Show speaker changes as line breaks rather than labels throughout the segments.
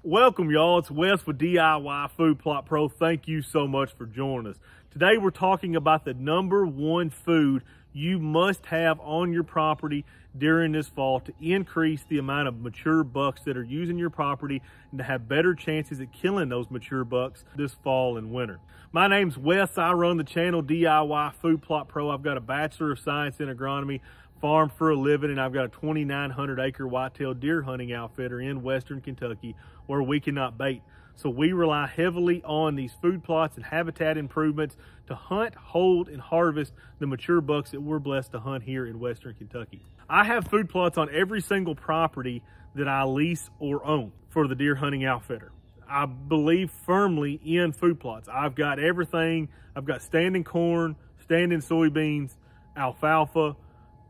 Welcome, y'all. It's Wes with DIY Food Plot Pro. Thank you so much for joining us. Today we're talking about the #1 food you must have on your property during this fall to increase the amount of mature bucks that are using your property and to have better chances at killing those mature bucks this fall and winter. My name's Wes. I run the channel DIY Food Plot Pro. I've got a Bachelor of Science in Agronomy, farm for a living, and I've got a 2,900 acre whitetail deer hunting outfitter in Western Kentucky where we cannot bait. So we rely heavily on these food plots and habitat improvements to hunt, hold, and harvest the mature bucks that we're blessed to hunt here in Western Kentucky. I have food plots on every single property that I lease or own for the deer hunting outfitter. I believe firmly in food plots. I've got everything. I've got standing corn, standing soybeans, alfalfa,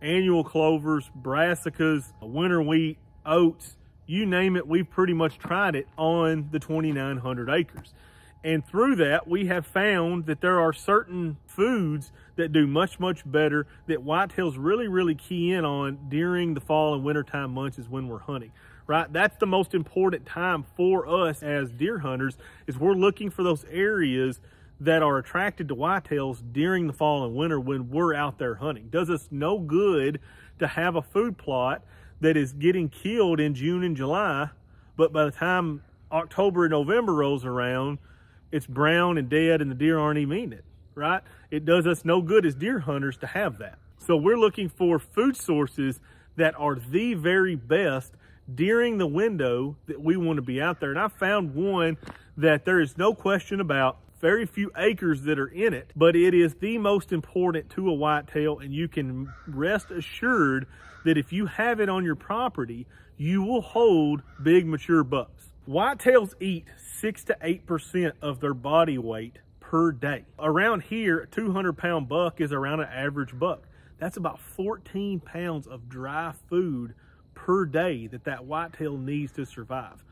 annual clovers, brassicas, winter wheat, oats, you name it, we've pretty much tried it on the 2,900 acres. And through that, we have found that there are certain foods that do much, much better that whitetails really key in on during the fall and wintertime months is when we're hunting, right? That's the most important time for us as deer hunters is we're looking for those areas that are attracted to whitetails during the fall and winter when we're out there hunting. Does us no good to have a food plot that is getting killed in June and July, but by the time October and November rolls around, it's brown and dead and the deer aren't even eating it, right? It does us no good as deer hunters to have that. So we're looking for food sources that are the very best during the window that we want to be out there. And I found one that there is no question about, very few acres that are in it, but it is the most important to a whitetail, and you can rest assured that if you have it on your property, you will hold big mature bucks. Whitetails eat 6 to 8% of their body weight per day. Around here, a 200-pound buck is around an average buck. That's about 14 pounds of dry food per day that whitetail needs to survive.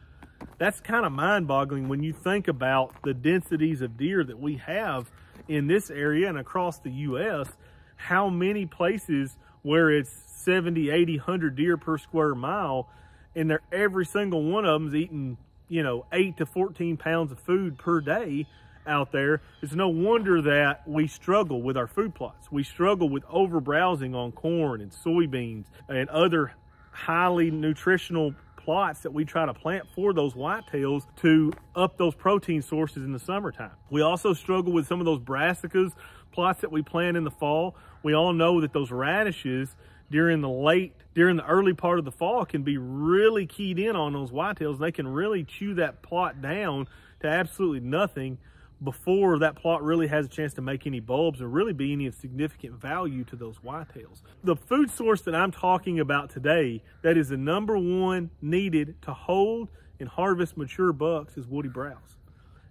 That's kind of mind-boggling when you think about the densities of deer that we have in this area and across the U.S., how many places where it's 70, 80, 100 deer per square mile, and every single one of them's eating, 8 to 14 pounds of food per day out there. It's no wonder that we struggle with our food plots. We struggle with overbrowsing on corn and soybeans and other highly nutritional plots that we try to plant for those whitetails to up those protein sources in the summertime. We also struggle with some of those brassicas plots that we plant in the fall. We all know that those radishes during the early part of the fall can be really keyed in on those whitetails. They can really chew that plot down to absolutely nothing before that plot really has a chance to make any bulbs or really be any significant value to those whitetails. The food source that I'm talking about today that is the #1 needed to hold and harvest mature bucks is woody browse.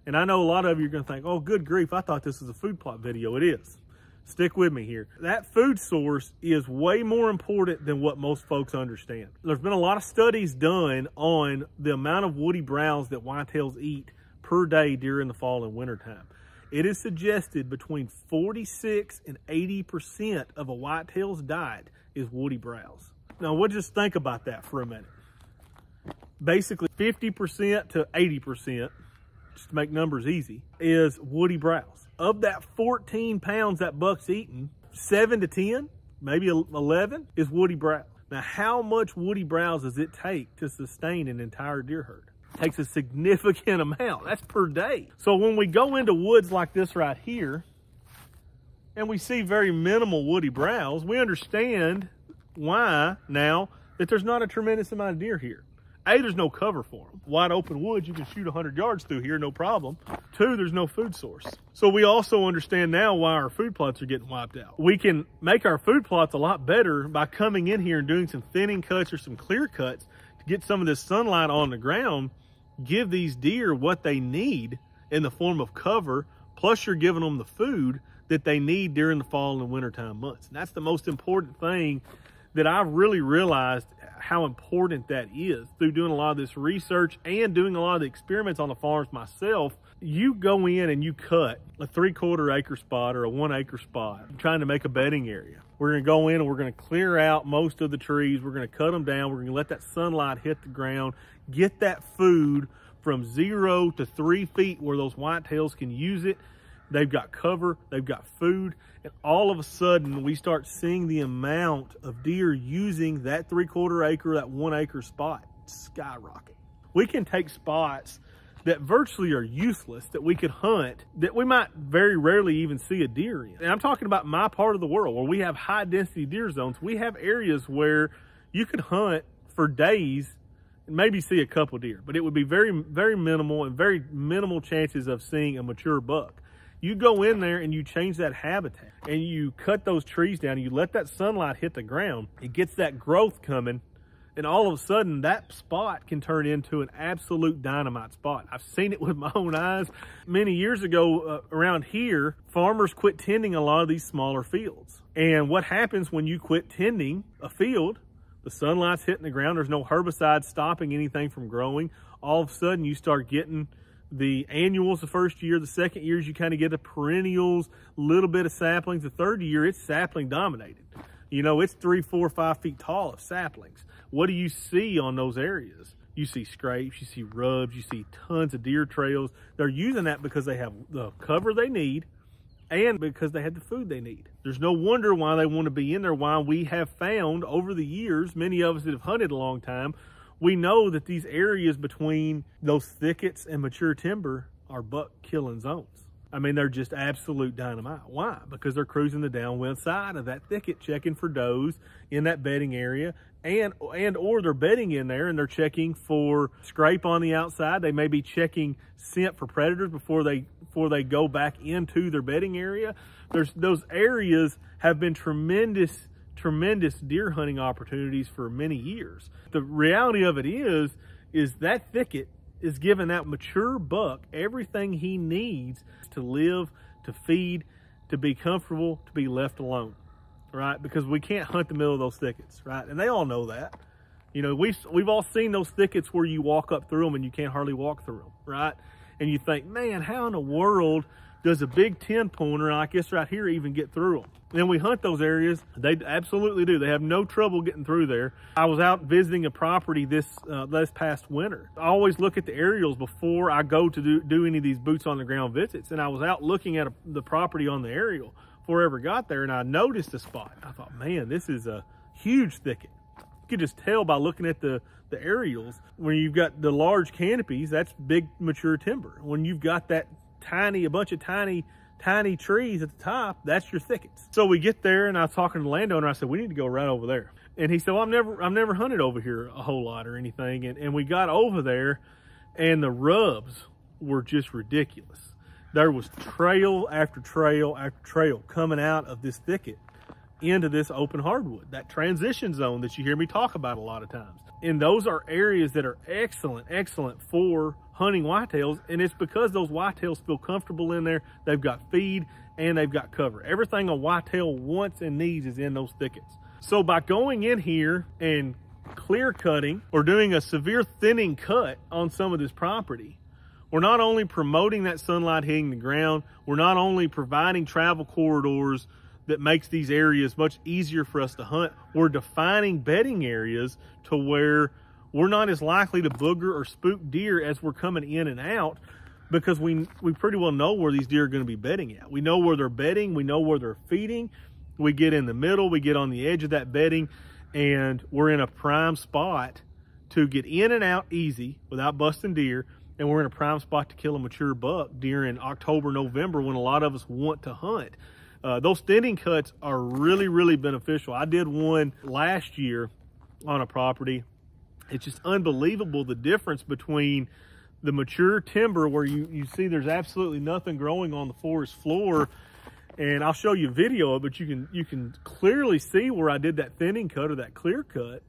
And I know a lot of you are going to think, oh, good grief, I thought this was a food plot video. It is. Stick with me here. That food source is way more important than what most folks understand. There's been a lot of studies done on the amount of woody browse that whitetails eat per day during the fall and winter time. It is suggested between 46 and 80% of a whitetail's diet is woody browse. Now we'll just think about that for a minute. Basically 50% to 80%, just to make numbers easy, is woody browse. Of that 14 pounds that buck's eating, 7 to 10, maybe 11 is woody browse. Now how much woody browse does it take to sustain an entire deer herd? Takes a significant amount. That's per day. So when we go into woods like this right here and we see very minimal woody browse, we understand why now that there's not a tremendous amount of deer here. A, there's no cover for them. Wide open woods, you can shoot 100 yards through here, no problem. 2, there's no food source. So we also understand now why our food plots are getting wiped out. We can make our food plots a lot better by coming in here and doing some thinning cuts or some clear cuts to get some of this sunlight on the ground, give these deer what they need in the form of cover, plus you're giving them the food that they need during the fall and wintertime months. And that's the most important thing that I've really realized how important that is through doing a lot of this research and doing a lot of the experiments on the farms myself. You go in and you cut a 3/4 acre spot or a 1 acre spot trying to make a bedding area. We're going to go in and we're going to clear out most of the trees. We're going to cut them down. We're going to let that sunlight hit the ground, get that food from 0 to 3 feet where those whitetails can use it. They've got cover, they've got food, and all of a sudden we start seeing the amount of deer using that 3/4 acre, that 1 acre spot skyrocket. We can take spots that virtually are useless that we could hunt, that we might very rarely even see a deer in. And I'm talking about my part of the world where we have high density deer zones. We have areas where you could hunt for days and maybe see a couple deer, but it would be very, very minimal and very minimal chances of seeing a mature buck. You go in there and you change that habitat and you cut those trees down and you let that sunlight hit the ground, it gets that growth coming, and all of a sudden that spot can turn into an absolute dynamite spot. I've seen it with my own eyes. Many years ago around here, farmers quit tending a lot of these smaller fields. And what happens when you quit tending a field? The sunlight's hitting the ground, there's no herbicide stopping anything from growing. All of a sudden you start getting the annuals the first year. The second years you kind of get the perennials, little bit of saplings. The third year it's sapling dominated. You know, it's 3, 4, 5 feet tall of saplings. What do you see on those areas? You see scrapes, you see rubs, you see tons of deer trails. They're using that because they have the cover they need and because they had the food they need. There's no wonder why they want to be in there. Why we have found over the years, many of us that have hunted a long time, we know that these areas between those thickets and mature timber are buck killing zones. I mean, they're just absolute dynamite. Why? Because they're cruising the downwind side of that thicket, checking for does in that bedding area, or they're bedding in there and they're checking for scrape on the outside. They may be checking scent for predators before they go back into their bedding area. Those areas have been tremendous deer hunting opportunities for many years. The reality of it is that thicket is giving that mature buck everything he needs to live, to feed, to be comfortable, to be left alone, right? Because we can't hunt the middle of those thickets, right? And they all know that. You know, we've all seen those thickets where you walk up through them and you can't hardly walk through them, right? And you think, man, how in the world does a big 10-pointer, I guess right here, even get through them? And then we hunt those areas. They absolutely do. They have no trouble getting through there. I was out visiting a property this past winter. I always look at the aerials before I go to do any of these boots on the ground visits. And I was out looking at the property on the aerial before I ever got there, and I noticed a spot. I thought, man, this is a huge thicket. You could just tell by looking at the aerials. When you've got the large canopies, that's big mature timber. When you've got that a bunch of tiny trees at the top, that's your thickets. So we get there and I was talking to the landowner. I said, we need to go right over there. And he said, well, I've never hunted over here a whole lot or anything. And we got over there and the rubs were just ridiculous. There was trail after trail after trail coming out of this thicket into this open hardwood, that transition zone that you hear me talk about a lot of times. And those are areas that are excellent for hunting whitetails, and it's because those whitetails feel comfortable in there. They've got feed and they've got cover. Everything a whitetail wants and needs is in those thickets. So by going in here and clear cutting or doing a severe thinning cut on some of this property, we're not only promoting that sunlight hitting the ground, we're not only providing travel corridors that makes these areas much easier for us to hunt, we're defining bedding areas to where we're not as likely to booger or spook deer as we're coming in and out, because we pretty well know where these deer are going to be bedding at. We know where they're bedding, we know where they're feeding. We get in the middle, we get on the edge of that bedding, and we're in a prime spot to get in and out easy without busting deer, and we're in a prime spot to kill a mature buck during October, November, when a lot of us want to hunt. Those thinning cuts are really beneficial. I did one last year on a property. It's just unbelievable the difference between the mature timber where you see there's absolutely nothing growing on the forest floor, and I'll show you a video of it, but you can clearly see where I did that thinning cut or that clear cut.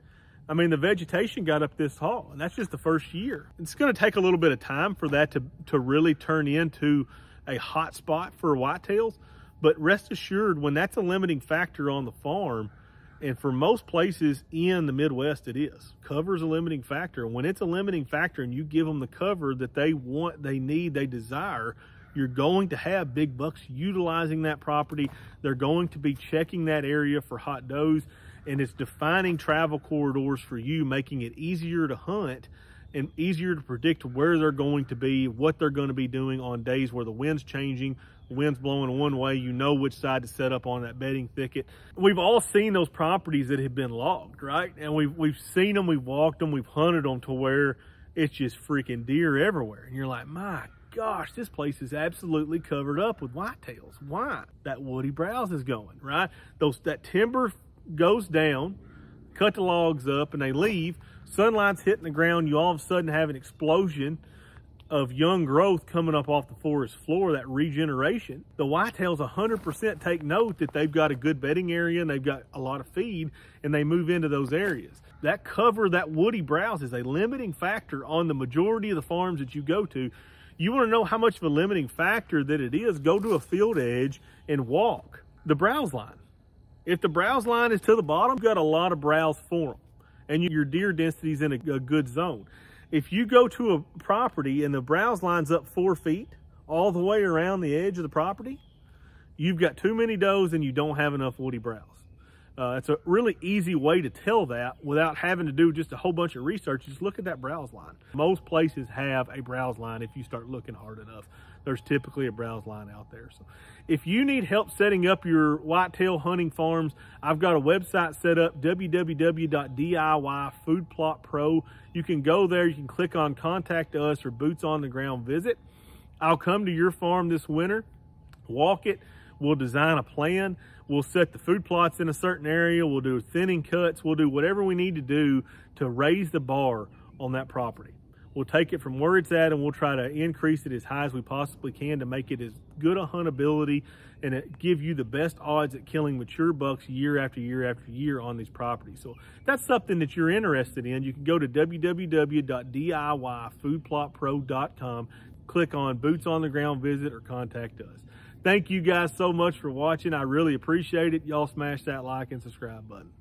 I mean, the vegetation got up this tall, and that's just the first year. It's going to take a little bit of time for that to really turn into a hot spot for whitetails. But rest assured, when that's a limiting factor on the farm, and for most places in the Midwest it is, cover is a limiting factor. When it's a limiting factor and you give them the cover that they want, they need, they desire, you're going to have big bucks utilizing that property. They're going to be checking that area for hot does, and it's defining travel corridors for you, making it easier to hunt and easier to predict where they're going to be, what they're going to be doing on days where the wind's changing, the wind's blowing one way, you know which side to set up on that bedding thicket. We've all seen those properties that have been logged, right? And we've seen them, we've walked them, we've hunted them to where it's just freaking deer everywhere. And you're like, my gosh, this place is absolutely covered up with whitetails. Why? That woody browse is going, right? That timber goes down, cut the logs up, and they leave. Sunlight's hitting the ground. You all of a sudden have an explosion of young growth coming up off the forest floor, that regeneration. The whitetails 100% take note that they've got a good bedding area and they've got a lot of feed, and they move into those areas. That cover, that woody browse, is a limiting factor on the majority of the farms that you go to. You want to know how much of a limiting factor that it is, go to a field edge and walk the browse line. If the browse line is to the bottom, you've got a lot of browse for them, and your deer density is in a good zone. If you go to a property and the browse line's up 4 feet all the way around the edge of the property, you've got too many does and you don't have enough woody browse. It's a really easy way to tell that without having to do just a whole bunch of research. Just look at that browse line. Most places have a browse line if you start looking hard enough. There's typically a browse line out there. So if you need help setting up your whitetail hunting farms, I've got a website set up, www.DIYFoodplotPro. You can go there, you can click on Contact Us or Boots on the Ground Visit. I'll come to your farm this winter, walk it, we'll design a plan, we'll set the food plots in a certain area, we'll do thinning cuts, we'll do whatever we need to do to raise the bar on that property. We'll take it from where it's at and we'll try to increase it as high as we possibly can to make it as good a huntability and give you the best odds at killing mature bucks year after year after year on these properties. So if that's something that you're interested in, you can go to www.DIYFoodplotPro.com, click on Boots on the Ground Visit, or contact us. Thank you guys so much for watching. I really appreciate it. Y'all smash that like and subscribe button.